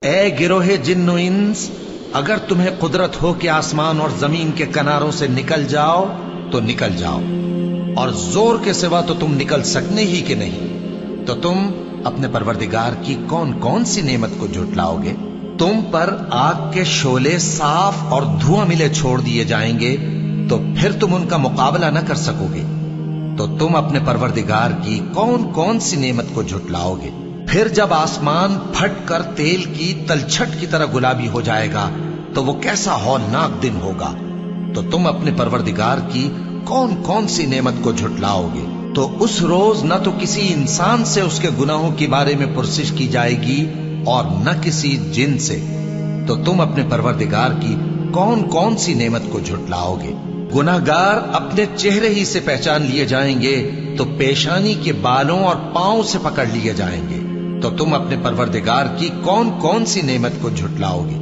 اے گروہ جن و انس، اگر تمہیں قدرت ہو کہ آسمان اور زمین کے کناروں سے نکل جاؤ تو نکل جاؤ، اور زور کے سوا تو تم نکل سکنے ہی کہ نہیں، تو تم اپنے پروردگار کی کون کون سی نعمت کو جھٹلاؤ گے؟ تم پر آگ کے شعلے صاف اور دھواں ملے چھوڑ دیے جائیں گے، تو پھر تم ان کا مقابلہ نہ کر سکو گے، تو تم اپنے پروردگار کی کون کون سی نعمت کو جھٹلاؤ گے؟ پھر جب آسمان پھٹ کر تیل کی تلچھٹ کی طرح گلابی ہو جائے گا تو وہ کیسا ہولناک دن ہوگا، تو تم اپنے پروردگار کی کون کون سی نعمت کو جھٹلاؤ گے؟ تو اس روز نہ تو کسی انسان سے اس کے گناہوں کے بارے میں پرسش کی جائے گی اور نہ کسی جن سے، تو تم اپنے پروردگار کی کون کون سی نعمت کو جھٹلاؤ گے؟ گناہگار اپنے چہرے ہی سے پہچان لیے جائیں گے تو پیشانی کے بالوں اور پاؤں سے پکڑ لیے جائیں گے، تو تم اپنے پروردگار کی کون کون سی نعمت کو جھٹلاؤ گے؟